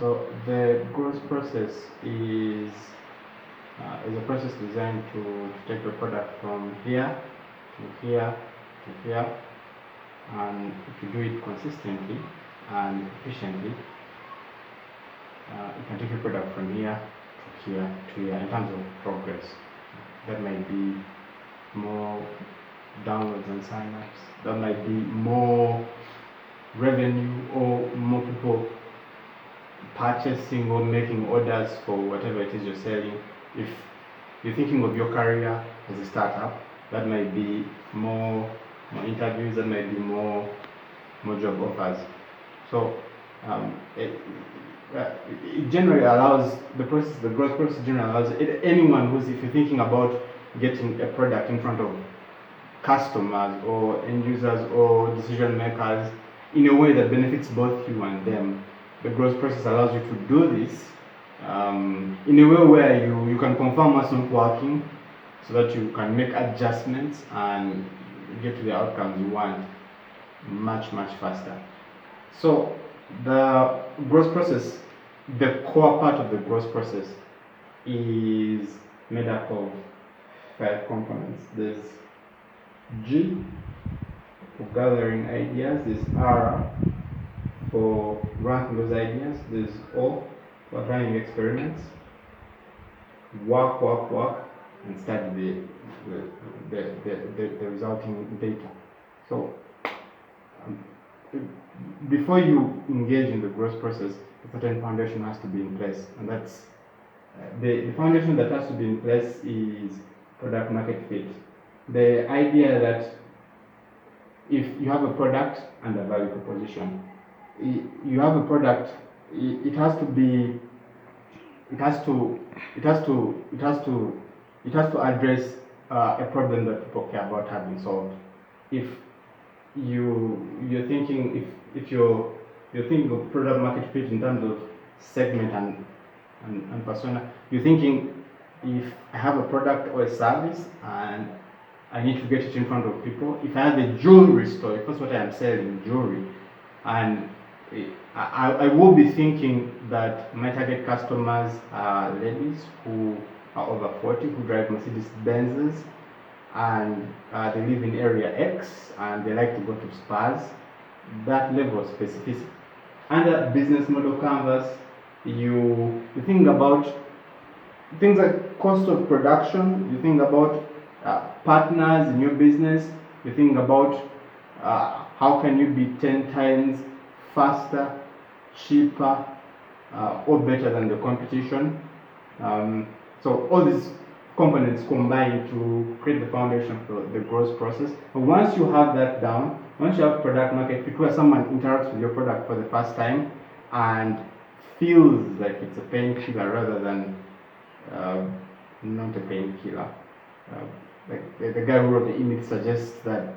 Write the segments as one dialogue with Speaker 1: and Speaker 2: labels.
Speaker 1: So the growth process is a process designed to take the product from here to here to here, and if you do it consistently and efficiently, you can take your product from here to here to here in terms of progress. That might be more downloads and signups, that might be more revenue or more people purchasing or making orders for whatever it is you're selling. If you're thinking of your career as a startup, that might be more interviews, that might be more job offers. So it generally allows the growth process generally allows anyone who's, if you're thinking about getting a product in front of customers or end users or decision makers in a way that benefits both you and them. The growth process allows you to do this in a way where you can confirm what's not working, so that you can make adjustments and get to the outcomes you want much faster. So the growth process, the core part of the growth process is made up of 5 components. There's G for gathering ideas, there's R for ranking those ideas, there's O for running experiments, work, and study the resulting data. So before you engage in the growth process, a certain foundation has to be in place, and that's the foundation that has to be in place is product market fit. The idea that if you have a product and a value proposition, you have a product, it has to address a problem that people care about having solved. If you're thinking of product market fit in terms of segment and persona, you're thinking, if I have a product or a service and I need to get it in front of people. If I have a jewelry store, if that's what I am selling, jewelry, and I will be thinking that my target customers are ladies who are over 40, who drive Mercedes Benzes, and they live in area X, and they like to go to spas. That level of specificity. Under business model canvas, you think about things like cost of production, you think about partners in your business, you think about how can you be 10 times faster, cheaper, or better than the competition. So all these components combine to create the foundation for the growth process. But once you have that down, once you have product market fit, where someone interacts with your product for the first time and feels like it's a painkiller rather than not a painkiller. Like the guy who wrote the image suggests that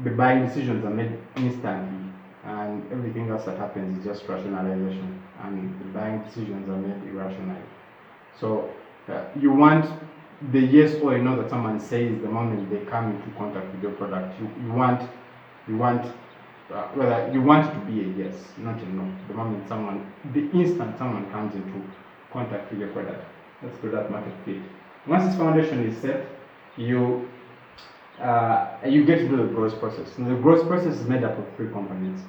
Speaker 1: the buying decisions are made instantly, and everything else that happens is just rationalization, and the buying decisions are made irrationally. So you want the yes or no that someone says the moment they come into contact with your product. You want it to be a yes, not a no. The instant someone comes into contact with your product. That's product market fit. Once this foundation is set, you get to do the growth process. Now, the growth process is made up of 3 components.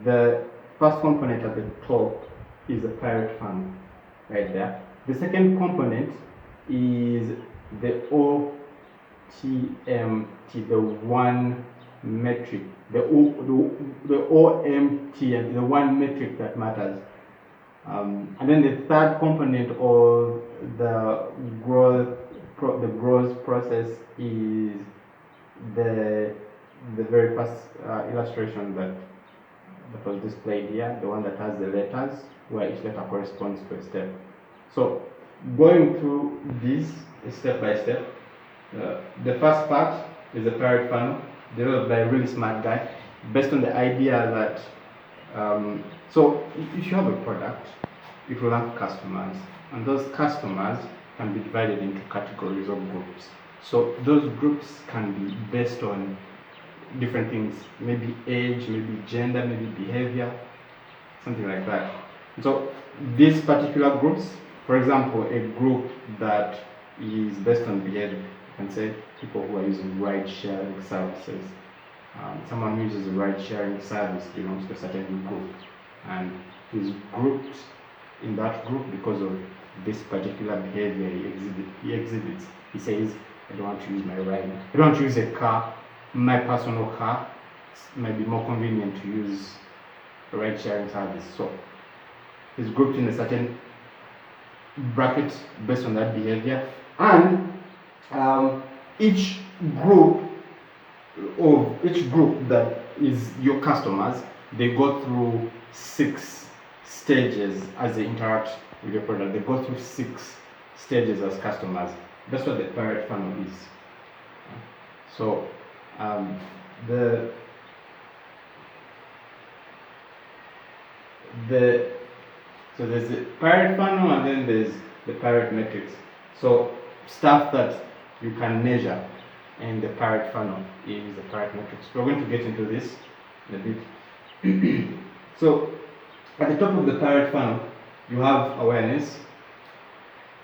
Speaker 1: The first component at the top is a pirate funnel, right there. The second component is the OTMT, the one metric, the OMTM, the one metric that matters. And then the third component of the growth process is the very first illustration that was displayed here, the one that has the letters, where each letter corresponds to a step. So going through this step by step, the first part is a pirate funnel developed by a really smart guy, based on the idea that so if you have a product, it will have customers, and those customers can be divided into categories or groups. So those groups can be based on different things, maybe age, maybe gender, maybe behavior, something like that. So these particular groups, for example, a group that is based on behavior, you can say people who are using ride sharing services. Someone who uses a ride sharing service belongs to a certain group, and he's grouped in that group because of this particular behavior he exhibits. He says, I don't want to use my ride. I don't want to use a car, my personal car. It might be more convenient to use a ride sharing service. So he's grouped in a certain bracket based on that behavior, and each group that is your customers, they go through 6 stages as they interact with your product. They go through 6 stages as customers. That's what the pirate funnel is. So so there's the pirate funnel, and then there's the pirate metrics. So stuff that you can measure in the pirate funnel is the pirate metrics. We're going to get into this in a bit. So at the top of the pirate funnel, you have awareness.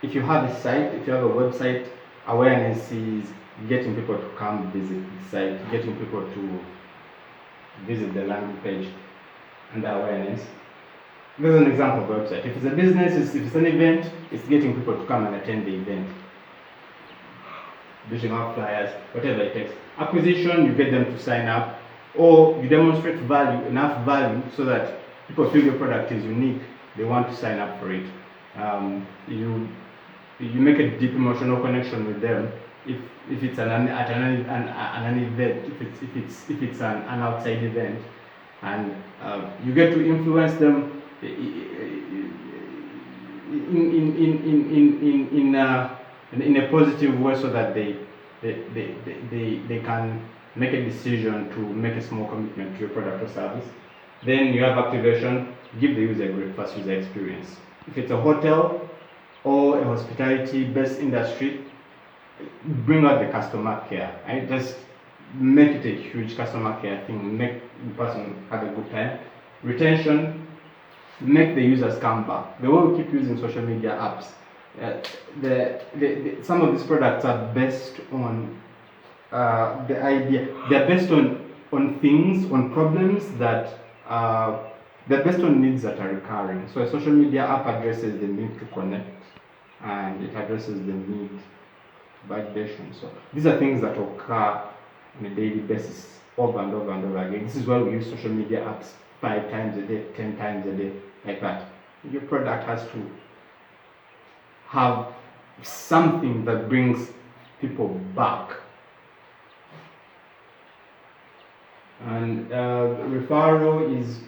Speaker 1: If you have a site, if you have a website, awareness is getting people to come visit the site, getting people to visit the landing page, and the awareness. There's an example of a website. If it's a business, if it's an event, it's getting people to come and attend the event. Dishing out flyers, whatever it takes. Acquisition, you get them to sign up, or you demonstrate value, enough value, so that people feel your product is unique, they want to sign up for it. You make a deep emotional connection with them. If it's an event, if it's an outside event, and you get to influence them in a positive way, so that they can make a decision to make a small commitment to your product or service. Then you have activation, give the user a great first user experience. If it's a hotel or a hospitality based industry, bring out the customer care. Right? Just make it a huge customer care thing, make the person have a good time. Retention, make the users come back. They will keep using social media apps. Some of these products are based on the idea. They're based on things, on problems that they're based on needs that are recurring. So a social media app addresses the need to connect, and it addresses the need to validation. So these are things that occur on a daily basis, over and over and over again. This is why we use social media apps 5 times a day, 10 times a day, like that. Your product has to have something that brings people back. And referral is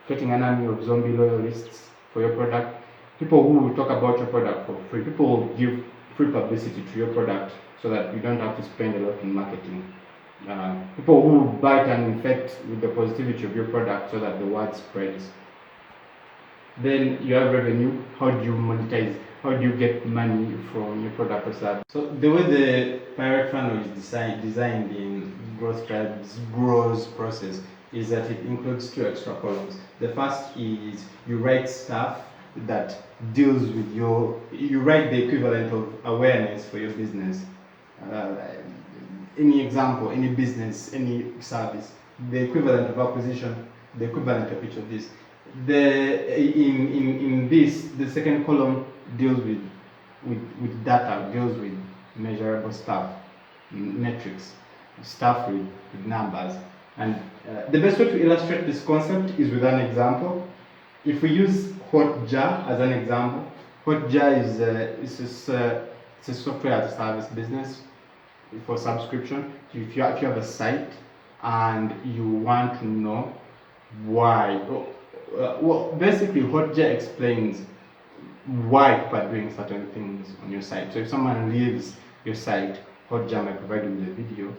Speaker 1: creating an army of zombie loyalists for your product. People who will talk about your product for free. People will give free publicity to your product so that you don't have to spend a lot in marketing. People who will bite and infect with the positivity of your product so that the word spreads. Then you have revenue. How do you monetize? How do you get money from your product or service? So the way the pirate funnel is designed in growth process is that it includes 2 extra columns. The first is you write stuff that deals with you write the equivalent of awareness for your business. Any example, any business, any service, the equivalent of acquisition, the equivalent of each of these. In this, the second column deals with data, deals with measurable stuff, metrics, stuff with numbers. And the best way to illustrate this concept is with an example. If we use Hotjar as an example, Hotjar is a software as a service business for subscription. If you have a site and you want to know why, well, basically Hotjar explains why people are doing certain things on your site. So if someone leaves your site, Hotjar might provide you with a video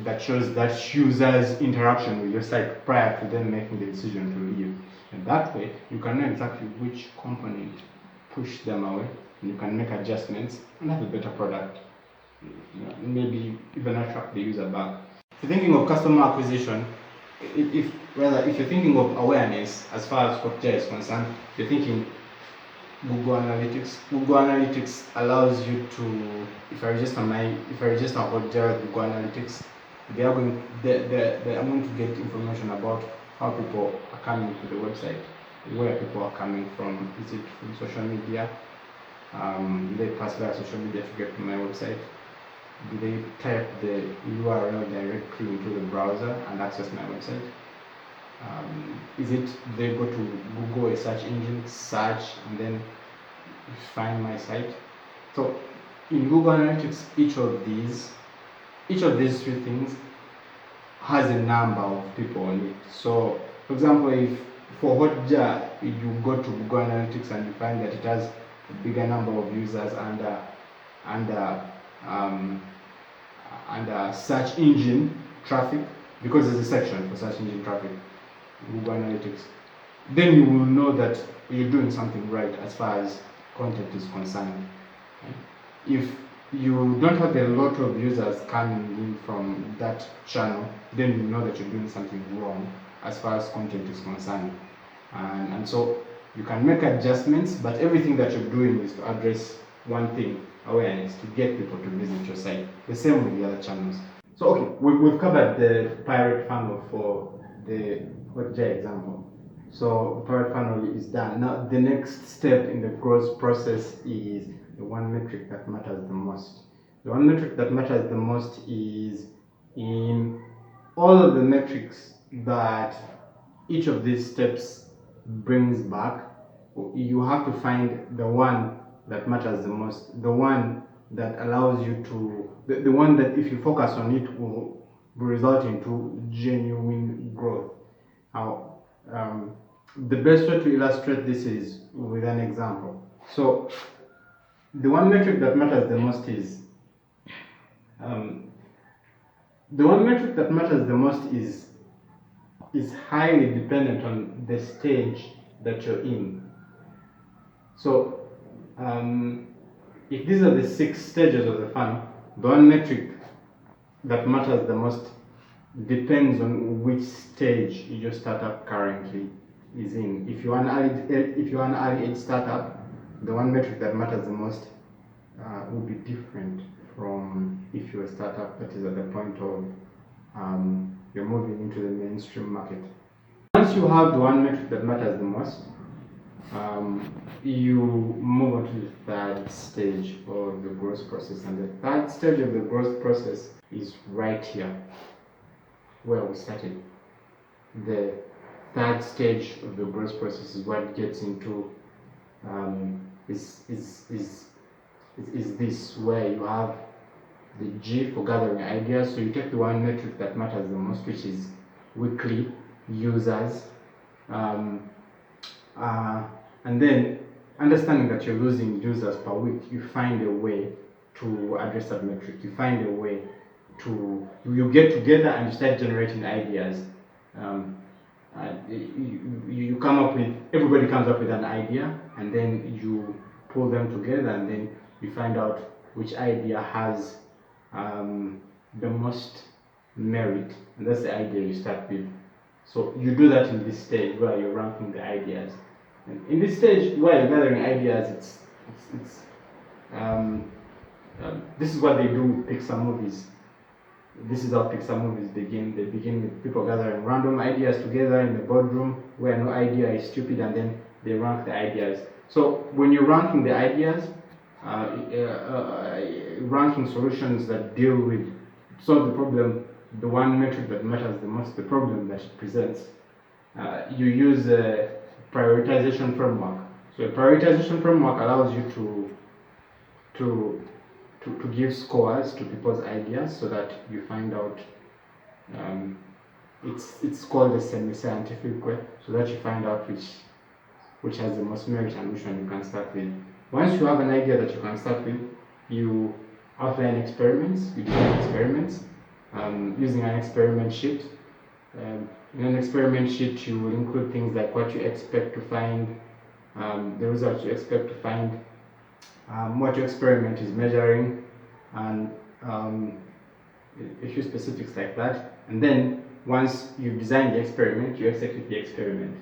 Speaker 1: that shows that user's interaction with your site prior to them making the decision to leave. And that way, you can know exactly which component pushed them away, and you can make adjustments and have a better product. Maybe even attract the user back. So thinking of customer acquisition, if if you're thinking of awareness as far as Hotjar is concerned, you're thinking Google Analytics. Google Analytics allows you to, if I register Hotjar with Google Analytics, they are going to get information about how people are coming to the website, where people are coming from. Is it from social media? They pass via social media to get to my website. Do they type the URL directly into the browser and access my website? Is it they go to Google, a search engine, search, and then find my site? So in Google Analytics, each of these three things has a number of people on it. So for example, if for Hotjar you go to Google Analytics and you find that it has a bigger number of users under search engine traffic, because there's a section for search engine traffic, Google Analytics, then you will know that you're doing something right as far as content is concerned. If you don't have a lot of users coming in from that channel, then you know that you're doing something wrong as far as content is concerned. And so you can make adjustments, but everything that you're doing is to address one thing, awareness, to get people to visit your site. The same with the other channels. So okay, we've covered the pirate funnel for the Hotjar example. So the pirate funnel is done. Now the next step in the growth process is the one metric that matters the most. The one metric that matters the most is in all of the metrics that each of these steps brings back. You have to find the one that matters the most, the one that allows you to, the one that if you focus on it will result into genuine growth. Now, the best way to illustrate this is with an example. So the one metric that matters the most is highly dependent on the stage that you're in. So if these are the 6 stages of the funnel, the one metric that matters the most depends on which stage your startup currently is in. If you're an early age startup, the one metric that matters the most will be different from if you're a startup that is at the point of you're moving into the mainstream market. Once you have the one metric that matters the most, you move on to the third stage of the growth process, and the third stage of the growth process is right here where we started. The third stage of the growth process is what gets into is this, where you have the G for gathering ideas. So you take the one metric that matters the most, which is weekly users, and then understanding that you're losing users per week, you find a way to address that metric. You find a way to, you get together and you start generating ideas. You come up with, everybody comes up with an idea, and then you pull them together, and then you find out which idea has the most merit, and that's the idea you start with. So you do that in this stage where you're ranking the ideas. And in this stage where you're gathering ideas, this is what they do with Pixar movies. This is how Pixar movies begin. They begin with people gathering random ideas together in the boardroom where no idea is stupid, and then they rank the ideas. So when you're ranking the ideas, ranking solutions that deal with, solve the problem, the one metric that matters the most, the problem that it presents, you use a prioritization framework. So a prioritization framework allows you to give scores to people's ideas, so that you find out, it's called a semi-scientific way, so that you find out which has the most merit and which one you can start with. Once you have an idea that you can start with, you outline experiments, you design experiments using an experiment sheet. In an experiment sheet, you will include things like what you expect to find, the results you expect to find, what your experiment is measuring, and a few specifics like that. And then once you've designed the experiment, you execute the experiment.